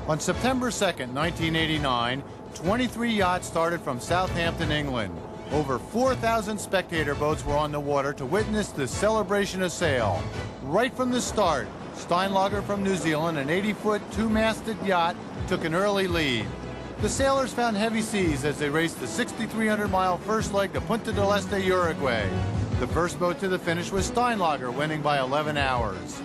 On September 2nd, 1989, 23 yachts started from Southampton, England. Over 4,000 spectator boats were on the water to witness the celebration of sail. Right from the start, Steinlager from New Zealand, an 80-foot, two-masted yacht, took an early lead. The sailors found heavy seas as they raced the 6,300-mile first leg to Punta del Este, Uruguay. The first boat to the finish was Steinlager, winning by 11 hours.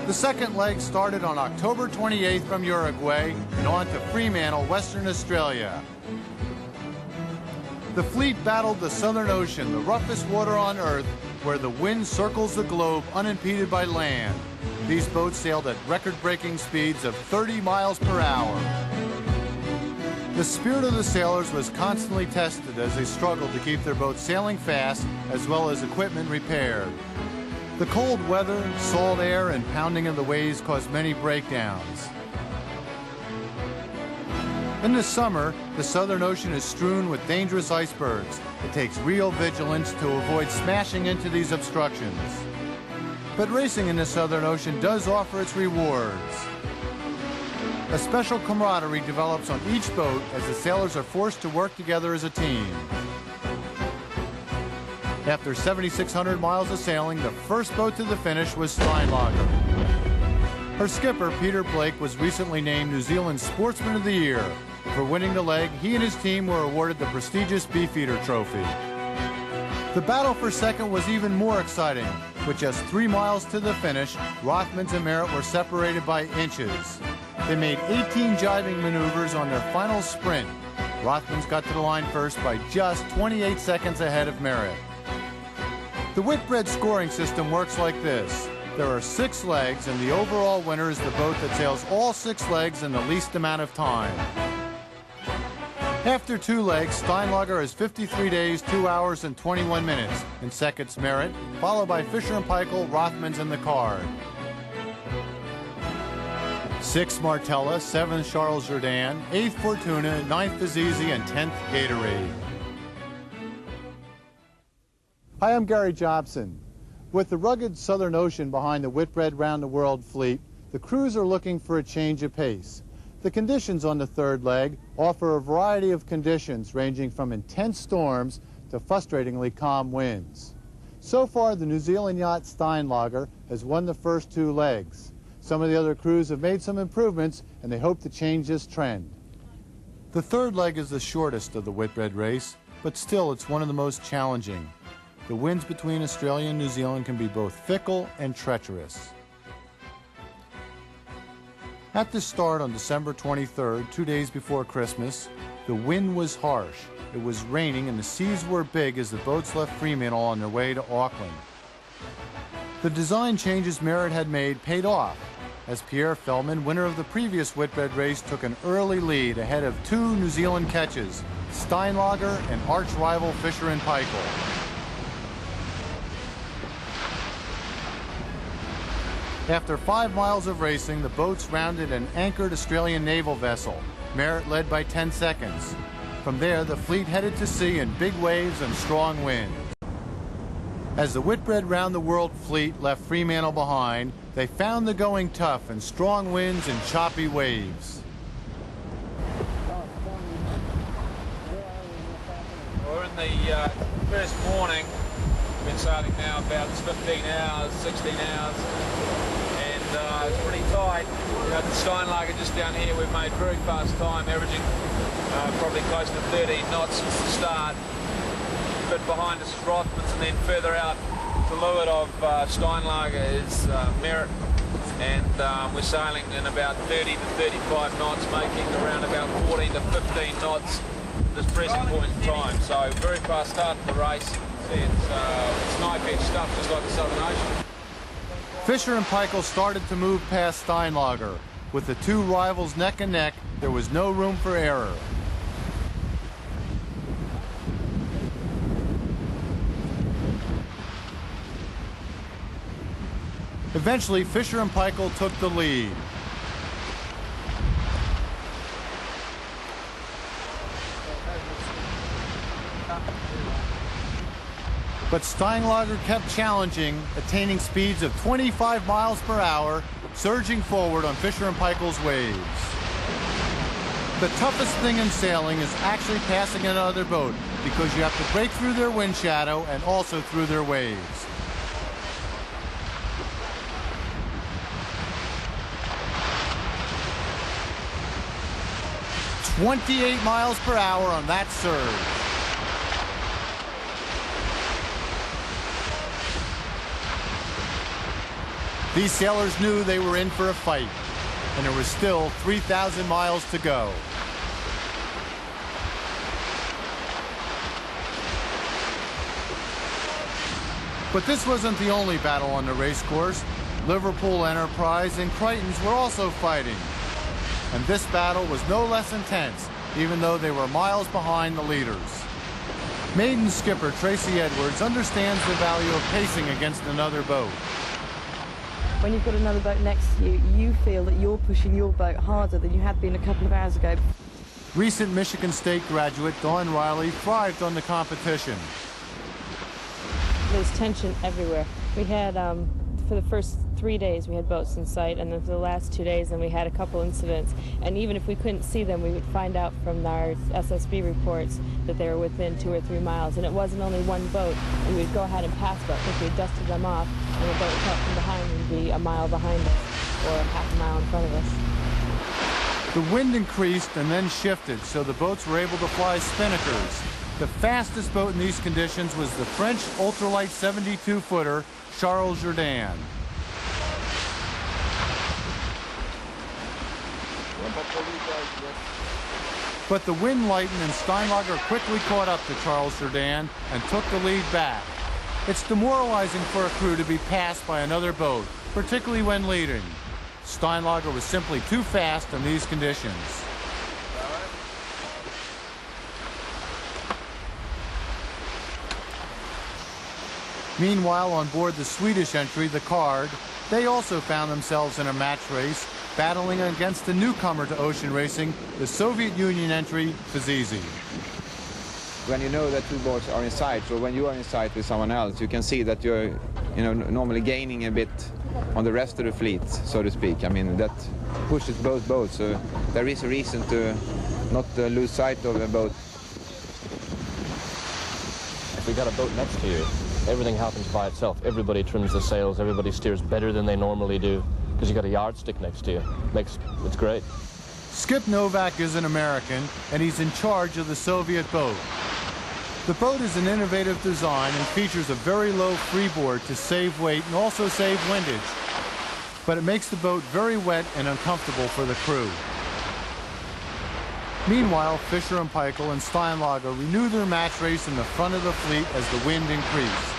The second leg started on October 28th from Uruguay and on to Fremantle, Western Australia. The fleet battled the Southern Ocean, the roughest water on Earth, where the wind circles the globe unimpeded by land. These boats sailed at record-breaking speeds of 30 miles per hour. The spirit of the sailors was constantly tested as they struggled to keep their boats sailing fast as well as equipment repaired. The cold weather, salt air, and pounding of the waves caused many breakdowns. In the summer, the Southern Ocean is strewn with dangerous icebergs. It takes real vigilance to avoid smashing into these obstructions. But racing in the Southern Ocean does offer its rewards. A special camaraderie develops on each boat as the sailors are forced to work together as a team. After 7,600 miles of sailing, the first boat to the finish was Steinlager. Her skipper, Peter Blake, was recently named New Zealand's Sportsman of the Year. For winning the leg, he and his team were awarded the prestigious Beefeater Trophy. The battle for second was even more exciting. With just 3 miles to the finish, Rothmans and Merritt were separated by inches. They made 18 jibing maneuvers on their final sprint. Rothmans got to the line first by just 28 seconds ahead of Merritt. The Whitbread scoring system works like this. There are 6 legs, and the overall winner is the boat that sails all 6 legs in the least amount of time. After 2 legs, Steinlager has 53 days, 2 hours, and 21 minutes. In seconds, Merritt, followed by Fisher and Paykel, Rothmans, and the card. 6th, Martella, 7th, Charles Jourdain, 8th, Fortuna, 9th, Azizi, and 10th, Gatorade. Hi, I'm Gary Jobson. With the rugged Southern Ocean behind the Whitbread round-the-world fleet, the crews are looking for a change of pace. The conditions on the third leg offer a variety of conditions ranging from intense storms to frustratingly calm winds. So far, the New Zealand yacht Steinlager has won the first 2 legs. Some of the other crews have made some improvements, and they hope to change this trend. The third leg is the shortest of the Whitbread race, but still it's one of the most challenging. The winds between Australia and New Zealand can be both fickle and treacherous. At the start on December 23rd, 2 days before Christmas, the wind was harsh. It was raining and the seas were big as the boats left Fremantle on their way to Auckland. The design changes Merritt had made paid off, as Pierre Feldman, winner of the previous Whitbread race, took an early lead ahead of 2 New Zealand catches, Steinlager and arch-rival Fisher and Paykel. After 5 miles of racing, the boats rounded an anchored Australian naval vessel. Merritt led by 10 seconds. From there, the fleet headed to sea in big waves and strong winds. As the Whitbread round-the-world fleet left Fremantle behind, they found the going tough in strong winds and choppy waves. We're in the first morning. We've been sailing now about 15 hours, 16 hours. It's pretty tight. The Steinlager just down here, we've made very fast time, averaging probably close to 13 knots since the start. A bit behind us is Rothmans, and then further out to leeward of Steinlager is Merritt, and we're sailing in about 30 to 35 knots, making around about 14 to 15 knots at this present point in time. So very fast start to the race. It's knife-edge stuff, just like the Southern Ocean. Fisher and Paykel started to move past Steinlager. With the 2 rivals neck and neck, there was no room for error. Eventually, Fisher and Paykel took the lead. But Steinlager kept challenging, attaining speeds of 25 miles per hour surging forward on Fisher and Paykel's waves. The toughest thing in sailing is actually passing another boat because you have to break through their wind shadow and also through their waves. "28 miles per hour on that surge. These sailors knew they were in for a fight, and there was still 3,000 miles to go. But this wasn't the only battle on the race course. Liverpool Enterprise and Crichton's were also fighting. And this battle was no less intense, even though they were miles behind the leaders. Maiden skipper Tracy Edwards understands the value of pacing against another boat. When you've got another boat next to you, you feel that you're pushing your boat harder than you had been a couple of hours ago. Recent Michigan State graduate Dawn Riley thrived on the competition. There's tension everywhere. We had, for the first 3 days, we had boats in sight, and then for the last 2 days, then we had a couple incidents. And even if we couldn't see them, we would find out from our SSB reports that they were within 2 or 3 miles. And it wasn't only one boat. We would go ahead and pass boats. If we dusted them off, and the boat would come from behind and be a mile behind us, or half a mile in front of us. The wind increased and then shifted, so the boats were able to fly spinnakers. The fastest boat in these conditions was the French ultralight 72-footer, Charles Jourdain. But the wind lightened and Steinlager quickly caught up to Charles Jourdain and took the lead back. It's demoralizing for a crew to be passed by another boat, particularly when leading. Steinlager was simply too fast in these conditions. Meanwhile, on board the Swedish entry, the Card, they also found themselves in a match race, battling against a newcomer to ocean racing, the Soviet Union entry, Fazizi. When you know that two boats are in sight, or when you are in sight with someone else, you can see that you're, normally gaining a bit on the rest of the fleet, so to speak. I mean, that pushes both boats, so there is a reason to not lose sight of a boat. If we got a boat next to you, everything happens by itself. Everybody trims the sails, everybody steers better than they normally do, because you got a yardstick next to you. It's great. Skip Novak is an American, and he's in charge of the Soviet boat. The boat is an innovative design and features a very low freeboard to save weight and also save windage. But it makes the boat very wet and uncomfortable for the crew. Meanwhile, Fisher and Paykel and Steinlager renew their match race in the front of the fleet as the wind increased.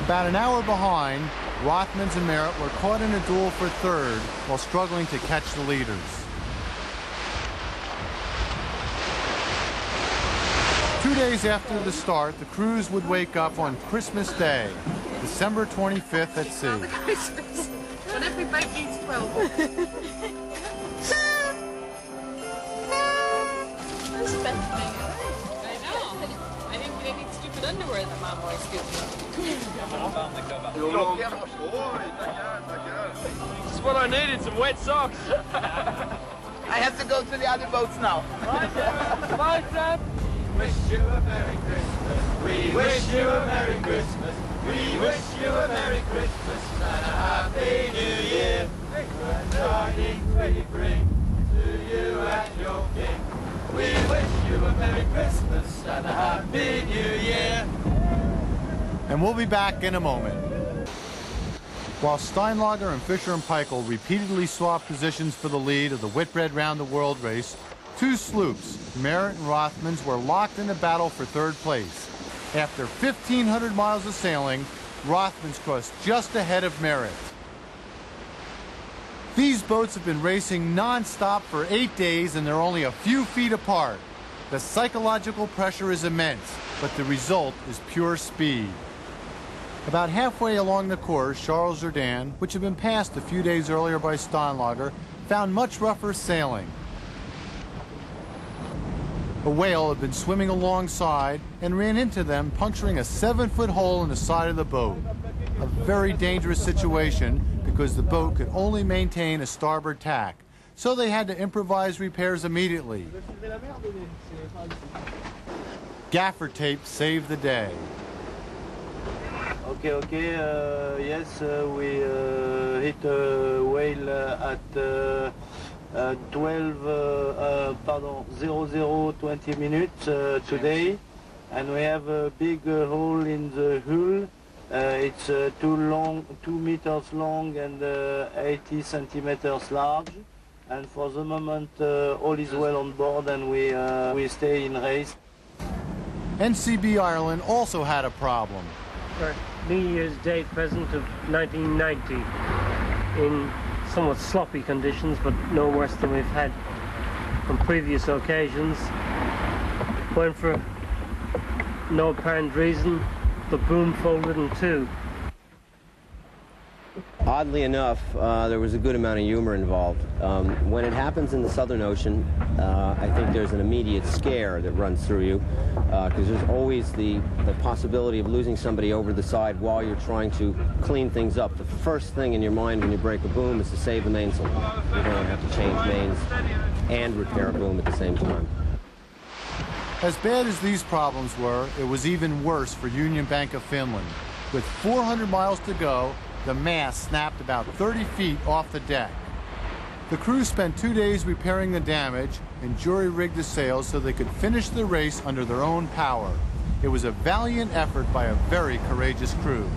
About an hour behind, Rothmans and Merritt were caught in a duel for third while struggling to catch the leaders. 2 days after the start, the crews would wake up on Christmas Day, December 25th at sea. When every boat needs 12. I think they need stupid underwear that Mom always gives me. This is what I needed, some wet socks. I have to go to the other boats now. Bye, Sam. Wish you a Merry Christmas. We wish you a Merry Christmas. We wish you a Merry Christmas and a Happy New Year. Good tidings we bring to you and your king. We wish you a Merry Christmas and a Happy New Year. And we'll be back in a moment. While Steinlager and Fisher and Paykel repeatedly swapped positions for the lead of the Whitbread Round the World race, two sloops, Merritt and Rothmans, were locked in a battle for third place. After 1,500 miles of sailing, Rothmans crossed just ahead of Merritt. These boats have been racing non-stop for 8 days and they're only a few feet apart. The psychological pressure is immense, but the result is pure speed. About halfway along the course, Charles Jourdain, which had been passed a few days earlier by Steinlager, found much rougher sailing. A whale had been swimming alongside and ran into them, puncturing a 7-foot hole in the side of the boat. A very dangerous situation because the boat could only maintain a starboard tack, so they had to improvise repairs immediately. Gaffer tape saved the day. Okay, yes, we hit a whale at 00:20 minutes today, and we have a big hole in the hull. It's 2 meters long and 80 centimeters large. And for the moment, all is well on board, and we stay in race. NCB Ireland also had a problem. New Year's Day present of 1990 in somewhat sloppy conditions, but no worse than we've had on previous occasions. When for no apparent reason, the boom folded in two. Oddly enough, there was a good amount of humor involved. When it happens in the Southern Ocean, I think there's an immediate scare that runs through you, because there's always the possibility of losing somebody over the side while you're trying to clean things up. The first thing in your mind when you break a boom is to save the mainsail. You're going to have to change mains and repair a boom at the same time. As bad as these problems were, it was even worse for Union Bank of Finland. With 400 miles to go, the mast snapped about 30 feet off the deck. The crew spent 2 days repairing the damage and jury-rigged the sails so they could finish the race under their own power. It was a valiant effort by a very courageous crew.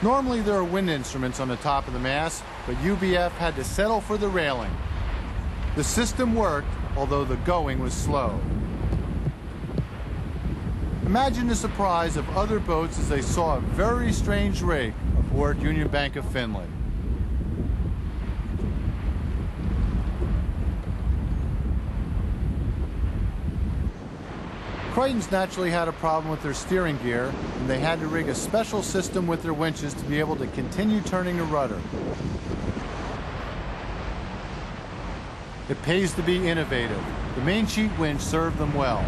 Normally there are wind instruments on the top of the mast, but UBF had to settle for the railing. The system worked, although the going was slow. Imagine the surprise of other boats as they saw a very strange rig aboard Union Bank of Finland. Crichton's naturally had a problem with their steering gear, and they had to rig a special system with their winches to be able to continue turning the rudder. It pays to be innovative. The main sheet winch served them well.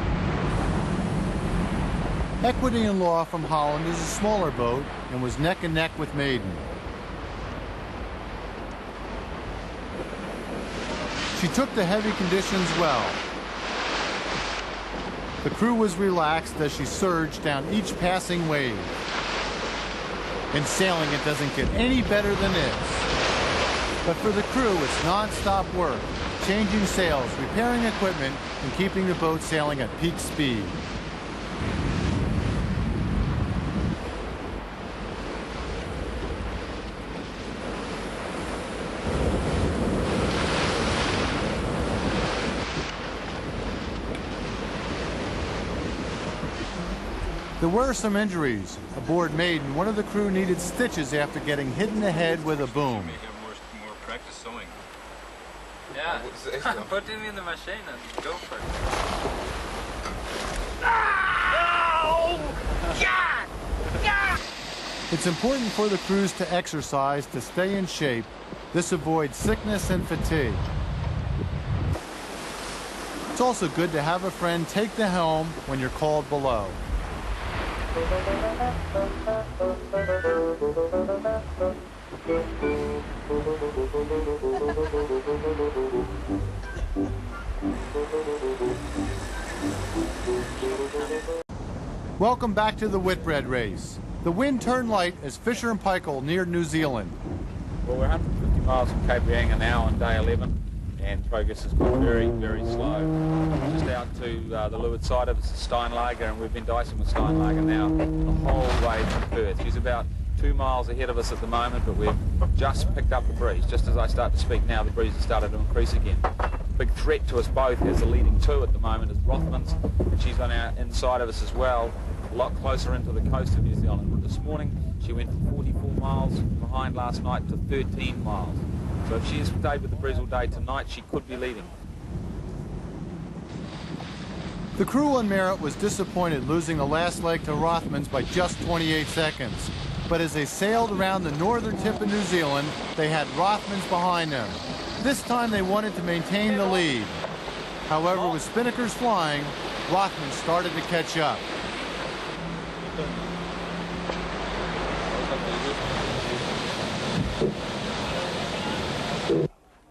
Equity and Law from Holland is a smaller boat and was neck and neck with Maiden. She took the heavy conditions well. The crew was relaxed as she surged down each passing wave. In sailing, it doesn't get any better than this. But for the crew, it's non-stop work, changing sails, repairing equipment, and keeping the boat sailing at peak speed. There were some injuries. Aboard Maiden, one of the crew needed stitches after getting hit in the head with a boom. More practice sewing. Yeah, put him in the machine and go for it. It's important for the crews to exercise to stay in shape. This avoids sickness and fatigue. It's also good to have a friend take the helm when you're called below. Welcome back to the Whitbread race. The wind turned light as Fisher and Paykel neared New Zealand. Well, we're 150 miles from Cape Reinga now on day 11, and progress has been very, very slow. Just out to the leeward side of us is Steinlager, and we've been dicing with Steinlager now the whole way from Perth. She's about 2 miles ahead of us at the moment, but we've just picked up the breeze. Just as I start to speak now, the breeze has started to increase again. Big threat to us both as the leading two at the moment is Rothmans, and she's on our inside of us as well, a lot closer into the coast of New Zealand. This morning she went from 44 miles behind last night to 13 miles. So if she's stayed with the breeze all day tonight, she could be leading. The crew on Merritt was disappointed losing the last leg to Rothmans by just 28 seconds. But as they sailed around the northern tip of New Zealand, they had Rothmans behind them. This time they wanted to maintain the lead. However, with spinnakers flying, Rothmans started to catch up.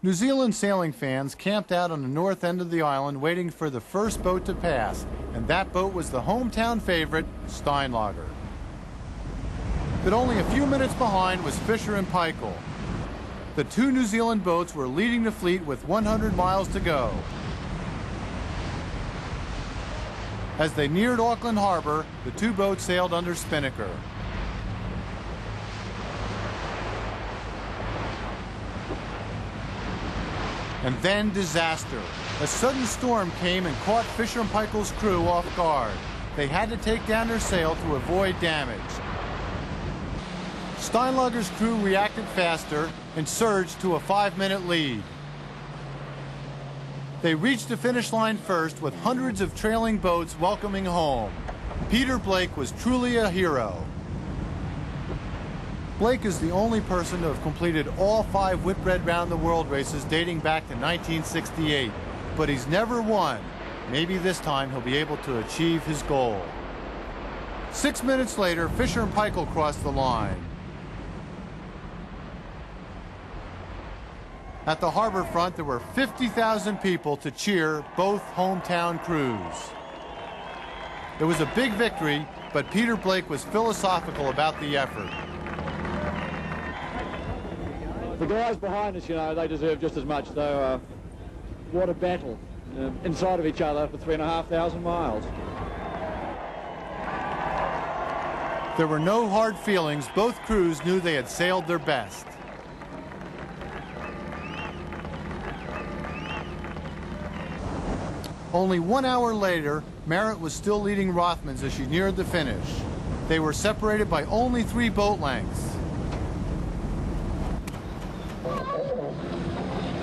New Zealand sailing fans camped out on the north end of the island waiting for the first boat to pass, and that boat was the hometown favorite, Steinlager. But only a few minutes behind was Fisher and Paykel. The two New Zealand boats were leading the fleet with 100 miles to go. As they neared Auckland Harbor, the two boats sailed under spinnaker. And then disaster. A sudden storm came and caught Fisher and Paykel's crew off guard. They had to take down their sail to avoid damage. Steinlager's crew reacted faster and surged to a 5-minute lead. They reached the finish line first with hundreds of trailing boats welcoming home. Peter Blake was truly a hero. Blake is the only person to have completed all 5 Whitbread Round the World races dating back to 1968, but he's never won. Maybe this time he'll be able to achieve his goal. 6 minutes later, Fisher and Paykel crossed the line. At the harbor front, there were 50,000 people to cheer both hometown crews. It was a big victory, but Peter Blake was philosophical about the effort. The guys behind us, you know, they deserve just as much, though. What a battle inside of each other for 3,500 miles. There were no hard feelings. Both crews knew they had sailed their best. Only 1 hour later, Merritt was still leading Rothmans as she neared the finish. They were separated by only 3 boat lengths.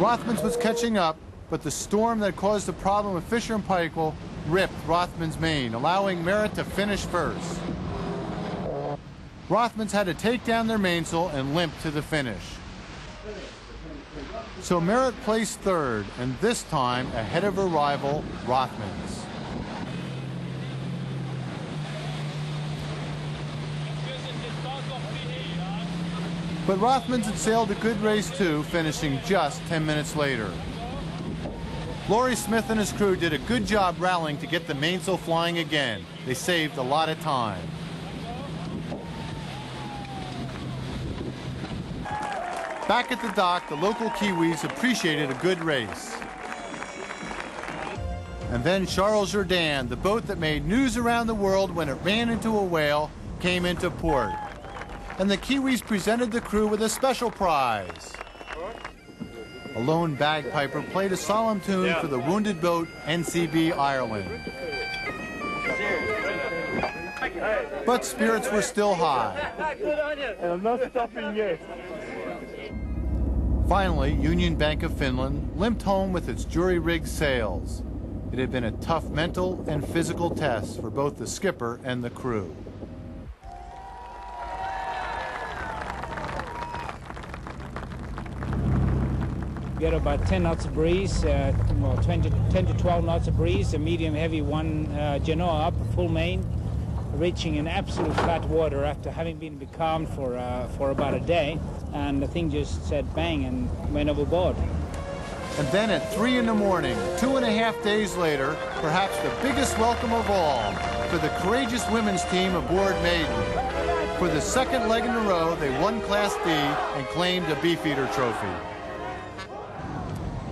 Rothmans was catching up, but the storm that caused the problem with Fisher and Paykel ripped Rothmans' main, allowing Merritt to finish first. Rothmans had to take down their mainsail and limp to the finish. So Merritt placed third, and this time ahead of her rival, Rothmans. But Rothmans had sailed a good race too, finishing just 10 minutes later. Laurie Smith and his crew did a good job rallying to get the mainsail flying again. They saved a lot of time. Back at the dock, the local Kiwis appreciated a good race. And then Charles Jourdain, the boat that made news around the world when it ran into a whale, came into port. And the Kiwis presented the crew with a special prize. A lone bagpiper played a solemn tune for the wounded boat NCB Ireland. But spirits were still high. And I'm not stopping yet. Finally, Union Bank of Finland limped home with its jury-rigged sails. It had been a tough mental and physical test for both the skipper and the crew. We had about 10 knots of breeze, 10 to 12 knots of breeze, a medium-heavy one Genoa up, full main, reaching in absolute flat water after having been becalmed for about a day. And the thing just said bang and went overboard. And then at 3 in the morning, 2.5 days later, perhaps the biggest welcome of all, for the courageous women's team aboard Maiden. For the second leg in a row, they won Class D and claimed a Beefeater trophy.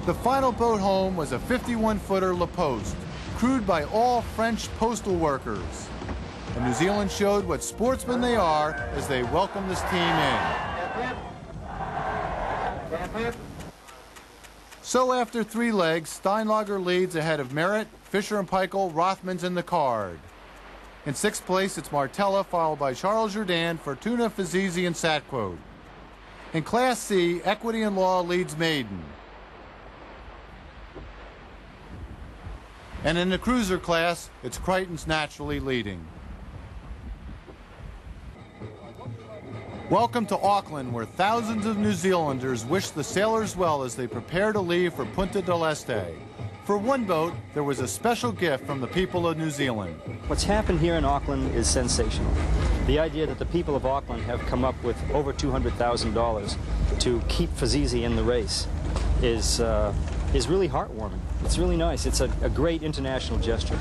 The final boat home was a 51-footer La Poste, crewed by all French postal workers. And New Zealand showed what sportsmen they are as they welcomed this team in. So after 3 legs, Steinlager leads ahead of Merritt, Fisher and Paykel, Rothmans, and the Card. In 6th place, it's Martella, followed by Charles Jourdain, Fortuna, Fazizi, and Satquote. In Class C, Equity and Law leads Maiden. And in the cruiser class, it's Crichton's naturally leading. Welcome to Auckland, where thousands of New Zealanders wish the sailors well as they prepare to leave for Punta del Este. For one boat, there was a special gift from the people of New Zealand. What's happened here in Auckland is sensational. The idea that the people of Auckland have come up with over $200,000 to keep Fazizi in the race is really heartwarming. It's really nice. It's a great international gesture.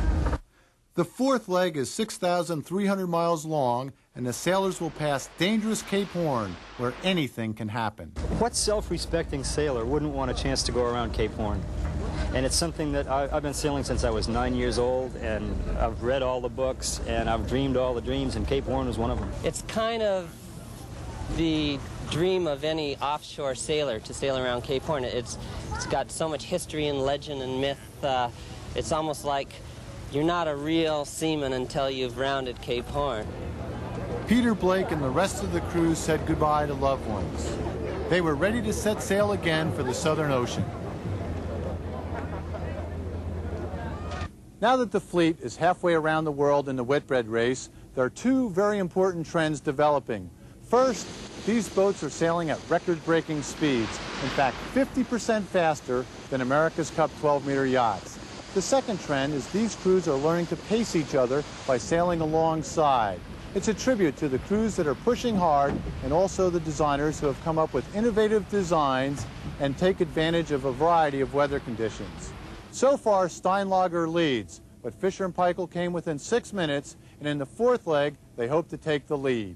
The fourth leg is 6,300 miles long, and the sailors will pass dangerous Cape Horn, where anything can happen. What self-respecting sailor wouldn't want a chance to go around Cape Horn? And it's something that I've been sailing since I was 9 years old, and I've read all the books, and I've dreamed all the dreams, and Cape Horn was one of them. It's kind of the dream of any offshore sailor to sail around Cape Horn. It's got so much history and legend and myth. It's almost like you're not a real seaman until you've rounded Cape Horn. Peter Blake and the rest of the crew said goodbye to loved ones. They were ready to set sail again for the Southern Ocean. Now that the fleet is halfway around the world in the Whitbread race, there are two very important trends developing. First, these boats are sailing at record-breaking speeds, in fact 50% faster than America's Cup 12-meter yachts. The second trend is these crews are learning to pace each other by sailing alongside. It's a tribute to the crews that are pushing hard and also the designers who have come up with innovative designs and take advantage of a variety of weather conditions. So far, Steinlager leads, but Fisher and Paykel came within 6 minutes, and in the fourth leg, they hope to take the lead.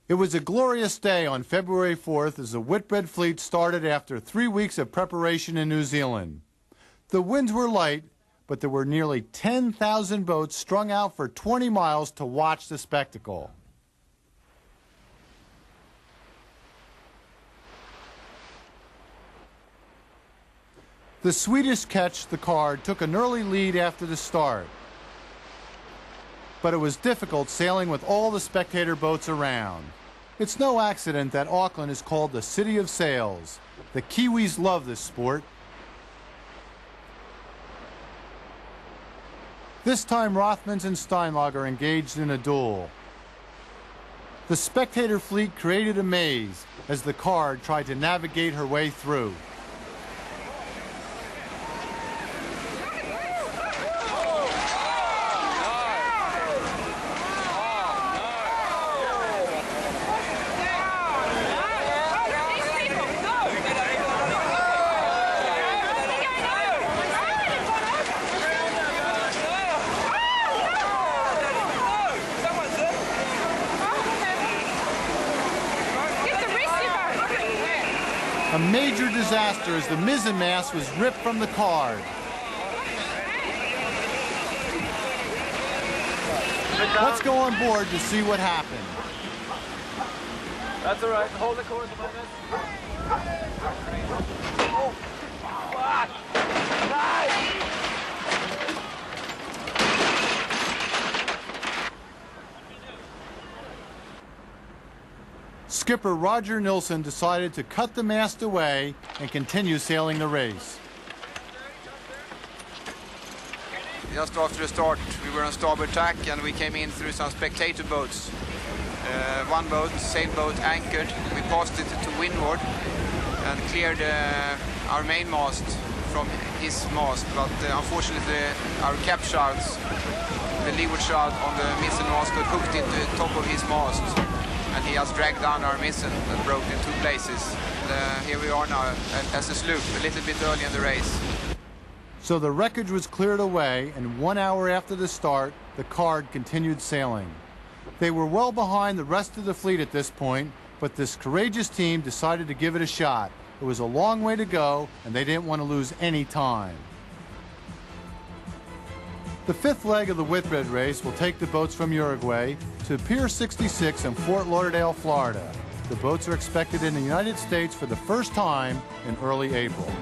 It was a glorious day on February 4th as the Whitbread fleet started after 3 weeks of preparation in New Zealand. The winds were light, but there were nearly 10,000 boats strung out for 20 miles to watch the spectacle. The Swedish ketch, the Card, took an early lead after the start. But it was difficult sailing with all the spectator boats around. It's no accident that Auckland is called the City of Sails. The Kiwis love this sport. This time, Rothmans and Steinlager engaged in a duel. The spectator fleet created a maze as the Card tried to navigate her way through. A major disaster as the mizzenmast was ripped from the Card. Let's go on board to see what happened. That's all right. Hold the course a moment. Oh, fuck! Skipper Roger Nilsson decided to cut the mast away and continue sailing the race. Just after the start, we were on starboard tack and we came in through some spectator boats. One boat, sailboat, anchored. We passed it to windward and cleared our main mast from his mast, but unfortunately our cap shrouds, the leeward shroud on the mizzen mast, got hooked into the top of his mast. And he has dragged down our mizzen and broke in 2 places. Here we are now as a sloop, a little bit early in the race. So the wreckage was cleared away, and 1 hour after the start, the Card continued sailing. They were well behind the rest of the fleet at this point, but this courageous team decided to give it a shot. It was a long way to go, and they didn't want to lose any time. The fifth leg of the Whitbread race will take the boats from Uruguay to Pier 66 in Fort Lauderdale, Florida. The boats are expected in the United States for the first time in early April.